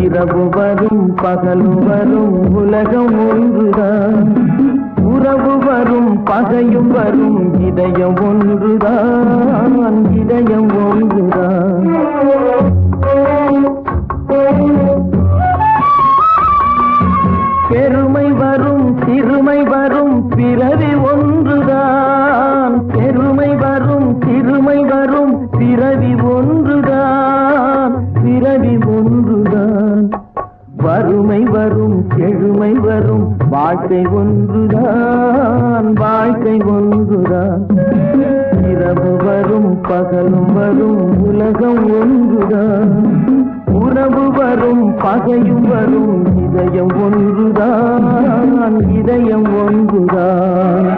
இரவு வரும் பகலும் வரும் உலகம் ஒன்றுதான். உறவு வரும் பகையும் வரும் இதயம் ஒன்றுதான், இதயம் ஒன்றுதான். பெருமை வரும் சிறுமை வரும் பிறவி ஒன்றுதான். பெருமை வரும் சிறுமை வரும் பிறவி ஒன்றுதான், பிறவி ஒன்றுதான். வறுமை வரும் செழுமை வரும் வாழ்க்கை ஒன்றுதான், வாழ்க்கை ஒன்றுதான். இரவு வரும் பகலும் வரும் உலகம் ஒன்றுதான். உறவு வரும் பகையும் வரும் இதயம் ஒன்றுதான், இதயம் ஒன்றுதான்.